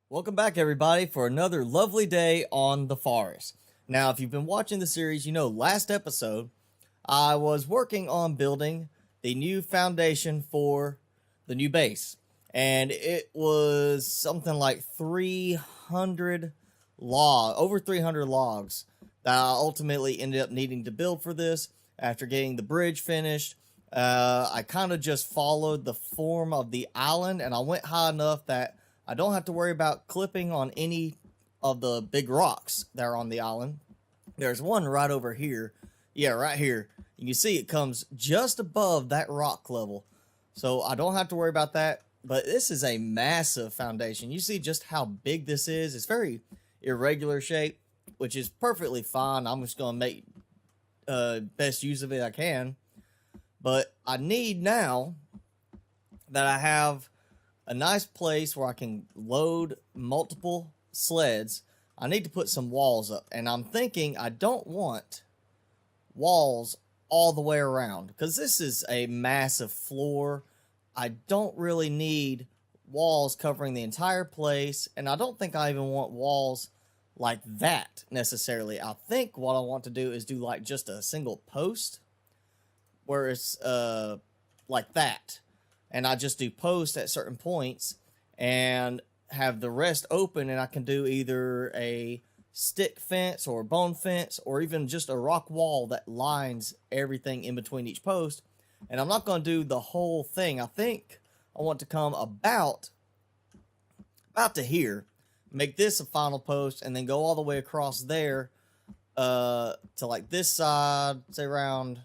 Welcome back, everybody, for another lovely day on the forest. Now, if you've been watching the series, you know last episode I was working on building the new foundation for the new base, and it was something like 300 over 300 logs that I ultimately ended up needing to build for this. After getting the bridge finished, I kind of just followed the form of the island, and I went high enough that I don't have to worry about clipping on any of the big rocks that are on the island. There's one right over here. Yeah, right here. You can see it comes just above that rock level. So I don't have to worry about that. But this is a massive foundation. You see just how big this is. It's very irregular shape, which is perfectly fine. I'm just going to make best use of it I can. But I need now that I have a nice place where I can load multiple sleds, I need to put some walls up. And I'm thinking I don't want walls all the way around because this is a massive floor. I don't really need walls covering the entire place, and I don't think I even want walls like that necessarily. I think what I want to do is do like just a single post where it's like that. And I just do posts at certain points and have the rest open, and I can do either a stick fence or a bone fence or even just a rock wall that lines everything in between each post. And I'm not going to do the whole thing. I think I want to come about to here, make this a final post, and then go all the way across there to like this side, say around,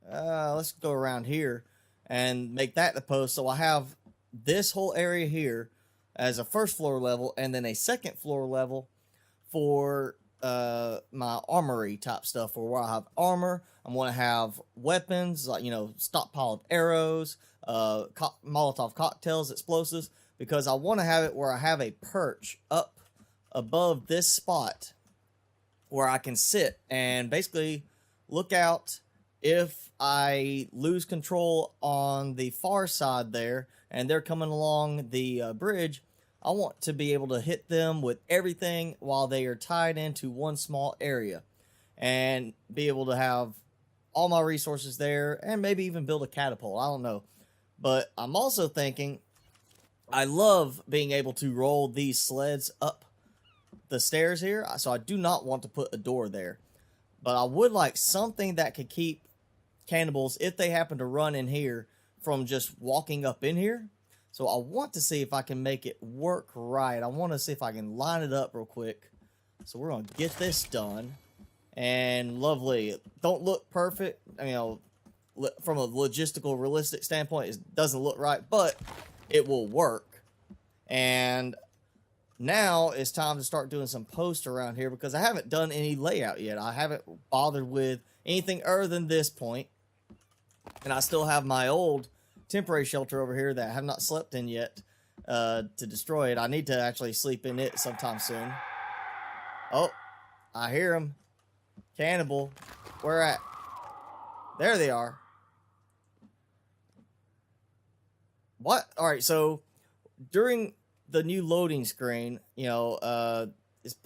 let's go around here. And make that the post, so I have this whole area here as a first floor level, and then a second floor level for my armory type stuff, or where I have armor. I'm going to have weapons, like, stockpile of arrows, Molotov cocktails, explosives, because I want to have it where I have a perch up above this spot where I can sit and basically look out. If I lose control on the far side there and they're coming along the bridge, I want to be able to hit them with everything while they are tied into one small area and be able to have all my resources there and maybe even build a catapult. I don't know. But I'm also thinking I love being able to roll these sleds up the stairs here. So I do not want to put a door there. But I would like something that could keep cannibals, if they happen to run in here, from just walking up in here. So I want to see if I can make it work right. I want to see if I can line it up real quick. So we're going to get this done. And lovely. It don't look perfect. From a logistical, realistic standpoint, it doesn't look right, but it will work. And now it's time to start doing some posts around here because I haven't done any layout yet. I haven't bothered with anything other than this point. And I still have my old temporary shelter over here that I have not slept in yet to destroy it. I need to actually sleep in it sometime soon. Oh, I hear them. Cannibal. Where at? There they are. What? Alright, so during the new loading screen, it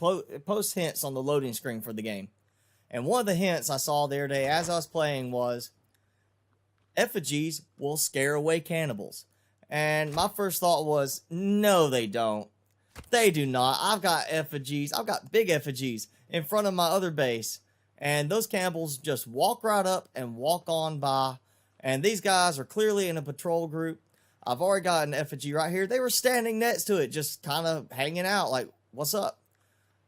posts hints on the loading screen for the game. And one of the hints I saw the other day as I was playing was effigies will scare away cannibals. And my first thought was, no, they don't. They do not. I've got effigies. I've got big effigies in front of my other base. And those cannibals just walk right up and walk on by. And these guys are clearly in a patrol group. I've already got an effigy right here. They were standing next to it, just kind of hanging out like, what's up?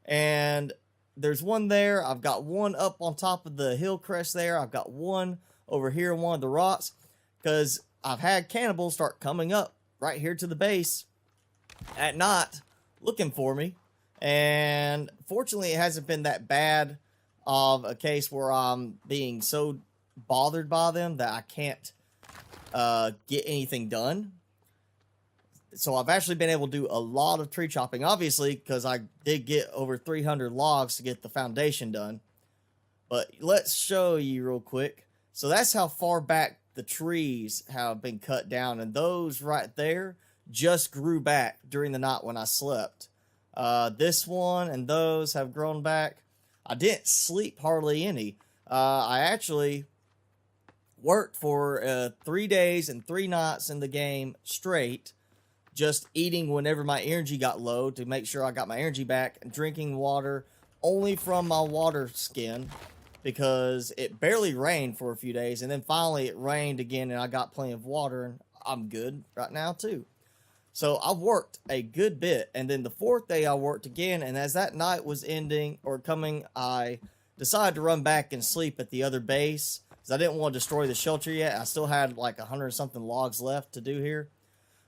And there's one there. I've got one up on top of the hill crest there. I've got one over here on one of the rocks because I've had cannibals start coming up right here to the base at night looking for me. And fortunately, it hasn't been that bad of a case where I'm being so bothered by them that I can't get anything done. So I've actually been able to do a lot of tree chopping, obviously, because I did get over 300 logs to get the foundation done. But let's show you real quick. So that's how far back the trees have been cut down. And those right there just grew back during the night when I slept. This one and those have grown back. I didn't sleep hardly any. I actually worked for 3 days and 3 nights in the game straight, just eating whenever my energy got low to make sure I got my energy back, and drinking water only from my water skin because it barely rained for a few days, and then finally it rained again and I got plenty of water, and I'm good right now too. So I worked a good bit, and then the 4th day I worked again, and as that night was ending or coming, I decided to run back and sleep at the other base because I didn't want to destroy the shelter yet. I still had like 100 something logs left to do here.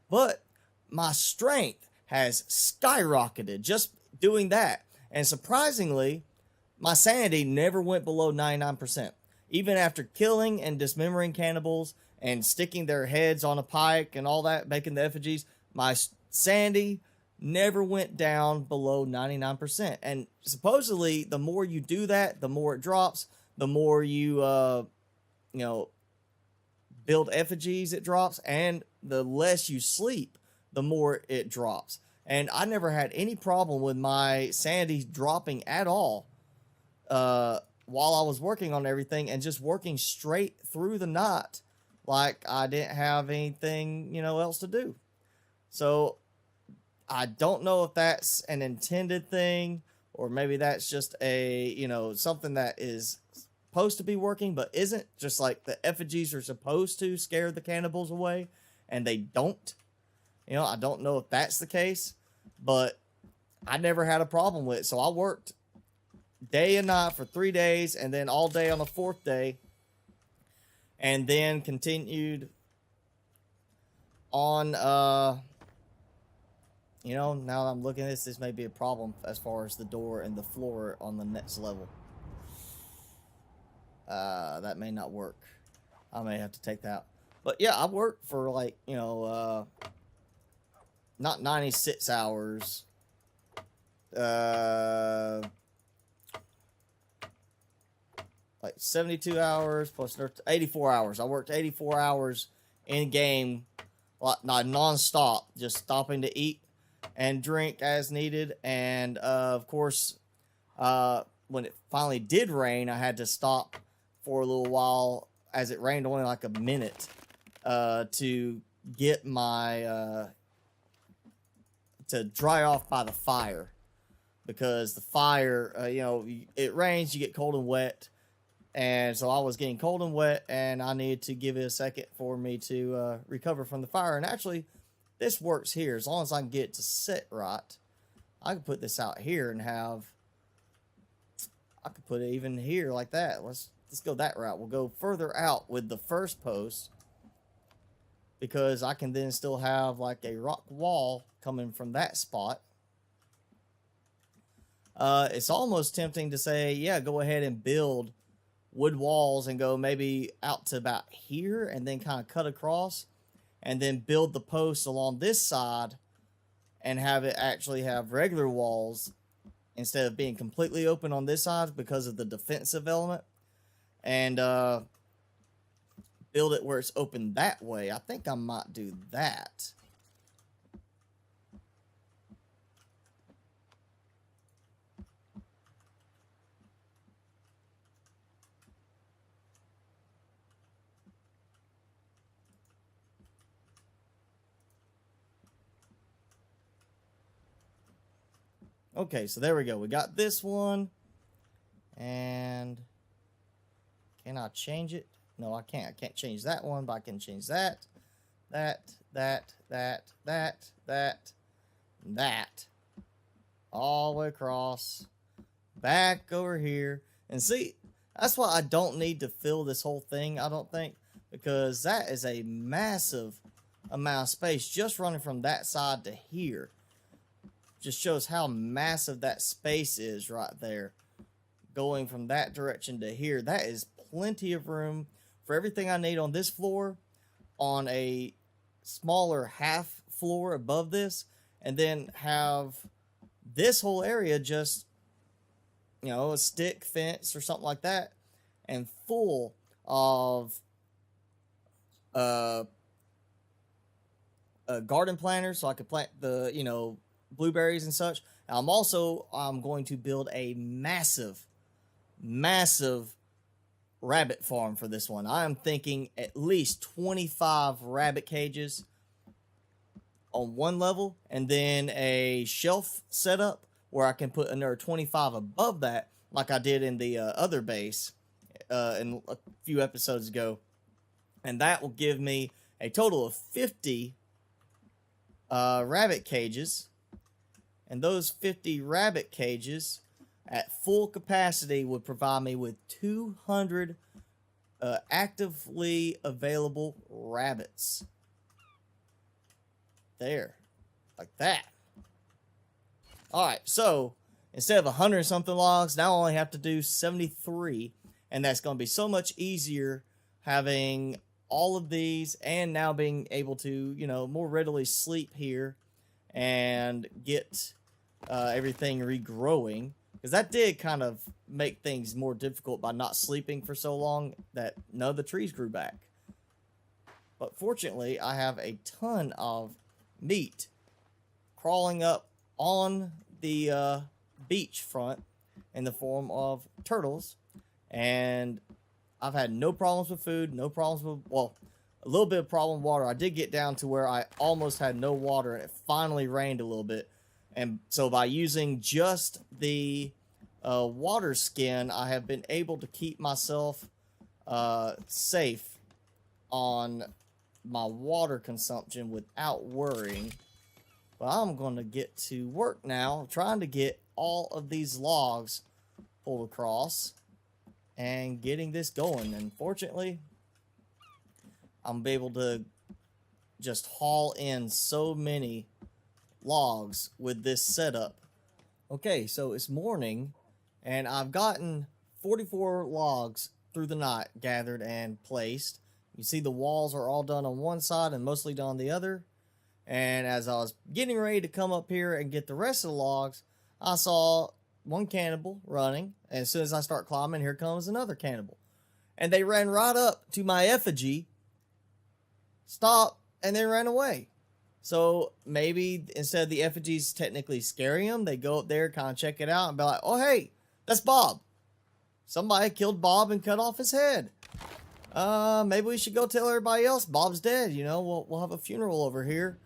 But my strength has skyrocketed just doing that. And surprisingly, my sanity never went below 99%. Even after killing and dismembering cannibals and sticking their heads on a pike and all that, making the effigies, my sanity never went down below 99%. And supposedly, the more you do that, the more it drops. The more you, build effigies, it drops. And the less you sleep, the more it drops. And I never had any problem with my sanity dropping at all while I was working on everything and just working straight through the night like I didn't have anything, else to do. So I don't know if that's an intended thing or maybe that's just a, something that is supposed to be working but isn't. Just like the effigies are supposed to scare the cannibals away and they don't. I don't know if that's the case, but I never had a problem with it. So I worked day and night for 3 days and then all day on the 4th day and then continued on, now that I'm looking at this may be a problem as far as the door and the floor on the next level. That may not work. I may have to take that out. But yeah, I worked for like, not 96 hours. Like 72 hours plus 84 hours. I worked 84 hours in game, not non-stop, just stopping to eat and drink as needed. And of course, when it finally did rain, I had to stop for a little while as it rained only like a minute to get my to dry off by the fire, because the fire, it rains, you get cold and wet, and so I was getting cold and wet, and I needed to give it a second for me to recover from the fire. And actually, this works here as long as I can get it to sit right. I can put this out here and I could put it even here like that. Let's go that route. We'll go further out with the first post, because I can then still have like a rock wall coming from that spot. It's almost tempting to say, yeah, go ahead and build wood walls and go maybe out to about here and then kind of cut across and then build the posts along this side and have it actually have regular walls instead of being completely open on this side because of the defensive element, and build it where it's open that way. I think I might do that. Okay, so there we go. We got this one. And can I change it? No, I can't. I can't change that one, but I can change that. That. All the way across. Back over here. And see, that's why I don't need to fill this whole thing, I don't think. Because that is a massive amount of space just running from that side to here. Just shows how massive that space is right there. Going from that direction to here. That is plenty of room for everything I need on this floor, on a smaller half floor above this, and then have this whole area just, a stick fence or something like that, and full of garden planter so I could plant the, blueberries and such. I'm going to build a massive rabbit farm for this one. I am thinking at least 25 rabbit cages on one level, and then a shelf setup where I can put another 25 above that, like I did in the other base in a few episodes ago. And that will give me a total of 50 rabbit cages. And those 50 rabbit cages at full capacity would provide me with 200 actively available rabbits. There. Like that. Alright, so instead of 100 something logs, now I only have to do 73. And that's going to be so much easier having all of these and now being able to, more readily sleep here and get everything regrowing. Because that did kind of make things more difficult by not sleeping for so long that none of the trees grew back. But fortunately, I have a ton of meat crawling up on the beach front in the form of turtles. And I've had no problems with food, no problems with, well, a little bit of problem with water. I did get down to where I almost had no water, and it finally rained a little bit. And so by using just the water skin, I have been able to keep myself safe on my water consumption without worrying. But I'm going to get to work now, trying to get all of these logs pulled across and getting this going. And fortunately, I'm able to just haul in so many logs with this setup. Okay, so it's morning, and I've gotten 44 logs through the night gathered and placed. You see the walls are all done on one side and mostly done on the other. And as I was getting ready to come up here and get the rest of the logs, I saw one cannibal running. And as soon as I start climbing, here comes another cannibal. And they ran right up to my effigy, stopped, and then ran away. So maybe instead of the effigies technically scaring them, they go up there, kind of check it out, and be like, oh, hey, that's Bob. Somebody killed Bob and cut off his head. Maybe we should go tell everybody else Bob's dead. We'll have a funeral over here.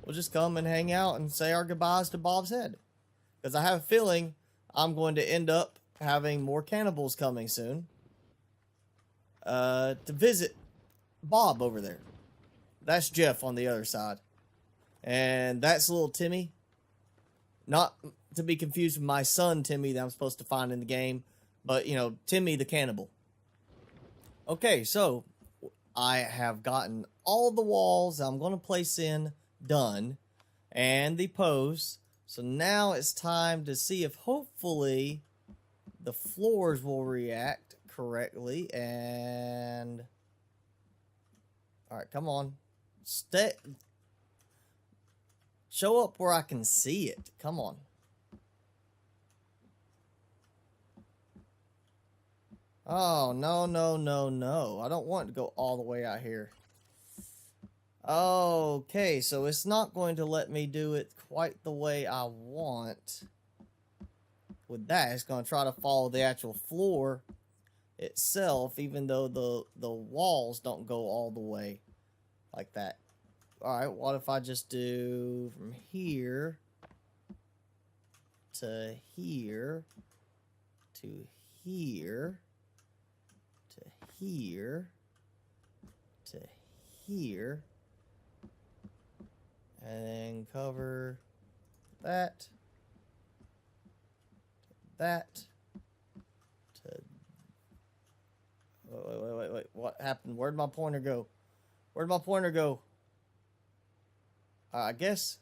We'll just come and hang out and say our goodbyes to Bob's head. Because I have a feeling I'm going to end up having more cannibals coming soon. To visit Bob over there. That's Jeff on the other side. And that's little Timmy. Not to be confused with my son Timmy that I'm supposed to find in the game. But, Timmy the cannibal. Okay, so I have gotten all the walls I'm going to place in done. And the posts. So now it's time to see if hopefully the floors will react correctly. And alright, come on. Show up where I can see it. Come on. Oh, no, no, no, no. I don't want to go all the way out here. Okay, so it's not going to let me do it quite the way I want. With that, it's going to try to follow the actual floor itself, even though the walls don't go all the way like that. Alright, what if I just do from here to here to here to here to here, and then cover that to wait, what happened? Where'd my pointer go? Where'd my pointer go? I guess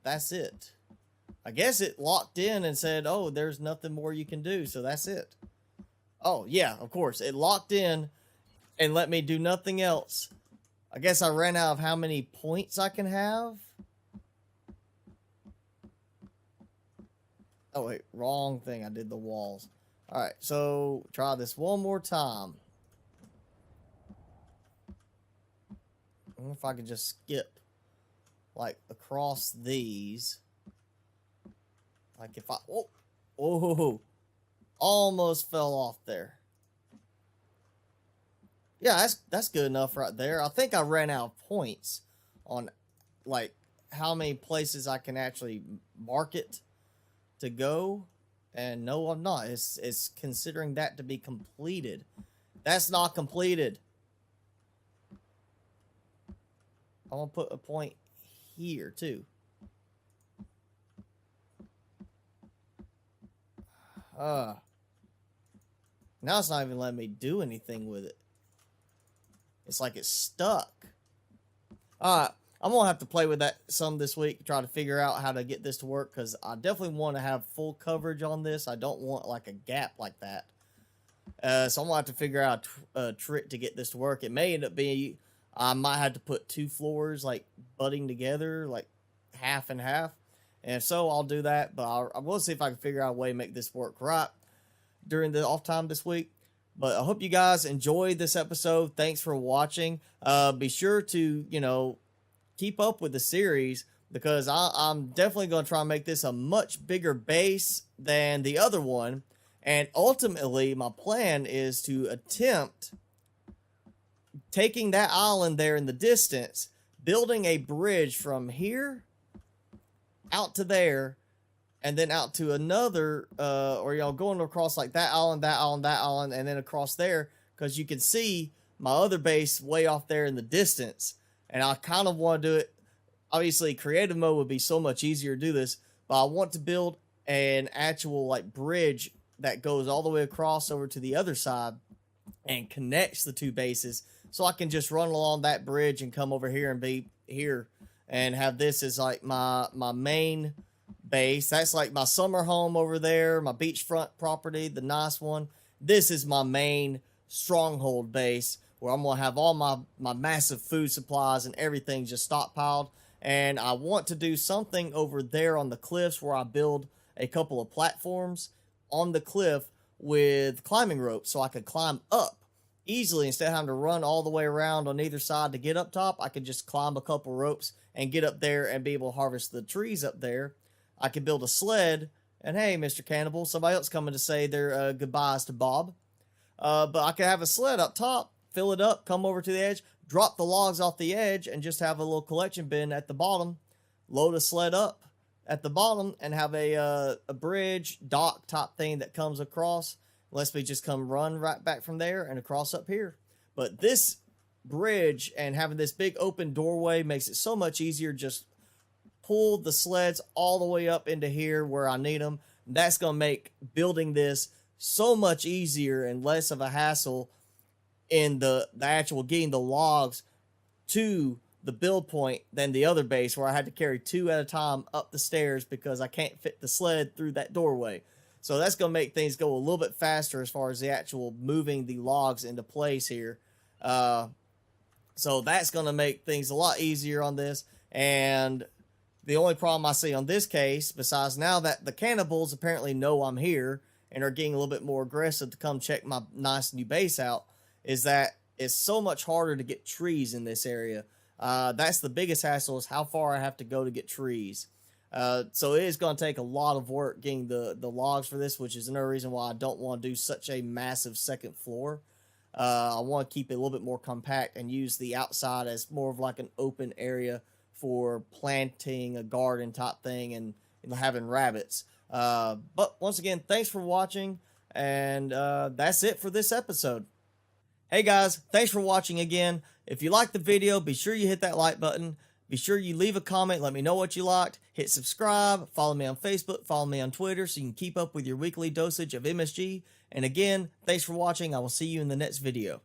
that's it. I guess it locked in and said, oh, there's nothing more you can do, so that's it. Oh, yeah, of course. It locked in and let me do nothing else. I guess I ran out of how many points I can have. Oh, wait, wrong thing. I did the walls. Alright, so try this one more time. if I could just skip like across these. Like if I, oh, almost fell off there. Yeah, that's good enough right there. I think I ran out of points on like how many places I can actually market to go. And no, I'm not. It's considering that to be completed. That's not completed. I'm gonna put a point here too. Now it's not even letting me do anything with it. It's like it's stuck. Alright, I'm gonna have to play with that some this week, try to figure out how to get this to work, because I definitely want to have full coverage on this. I don't want like a gap like that. So I'm gonna have to figure out a trick to get this to work. It may end up being I might have to put 2 floors like butting together, like half and half. And if so, I'll do that. But I will see if I can figure out a way to make this work right during the off time this week. But I hope you guys enjoyed this episode. Thanks for watching. Be sure to, you know, keep up with the series, because I'm definitely going to try and make this a much bigger base than the other one. And ultimately, my plan is to attempt taking that island there in the distance, building a bridge from here out to there, and then out to another, or, you know, going across like that island, that island, that island, and then across there, because you can see my other base way off there in the distance. And I kind of want to do it. Obviously, creative mode would be so much easier to do this, but I want to build an actual like bridge that goes all the way across over to the other side and connects the 2 bases, so I can just run along that bridge and come over here and be here and have this as like my main base. That's like my summer home over there, my beachfront property, the nice one. This is my main stronghold base, where I'm going to have all my massive food supplies and everything just stockpiled. And I want to do something over there on the cliffs where I build a couple of platforms on the cliff with climbing ropes, so I could climb up easily instead of having to run all the way around on either side to get up top. I could just climb a couple ropes and get up there and be able to harvest the trees up there. I could build a sled, and hey, Mr. Cannibal, somebody else coming to say their goodbyes to Bob. But I could have a sled up top, fill it up, come over to the edge, drop the logs off the edge, and just have a little collection bin at the bottom, load a sled up at the bottom, and have a bridge dock top thing that comes across. Lets me just come run right back from there and across up here. But this bridge and having this big open doorway makes it so much easier. Just pull the sleds all the way up into here where I need them. That's going to make building this so much easier and less of a hassle in the actual getting the logs to the build point than the other base, where I had to carry 2 at a time up the stairs because I can't fit the sled through that doorway. So that's going to make things go a little bit faster as far as the actual moving the logs into place here. So that's going to make things a lot easier on this. And the only problem I see on this case, besides now that the cannibals apparently know I'm here and are getting a little bit more aggressive to come check my nice new base out, is that it's so much harder to get trees in this area. That's the biggest hassle, is how far I have to go to get trees. So it is going to take a lot of work getting the logs for this, which is another reason why I don't want to do such a massive second floor. I want to keep it a little bit more compact and use the outside as more of like an open area for planting a garden type thing and having rabbits. But once again, thanks for watching, and that's it for this episode. Hey guys, thanks for watching again. If you liked the video, be sure you hit that like button. Be sure you leave a comment, let me know what you liked. Hit subscribe, follow me on Facebook, follow me on Twitter so you can keep up with your weekly dosage of MSG. And again, thanks for watching. I will see you in the next video.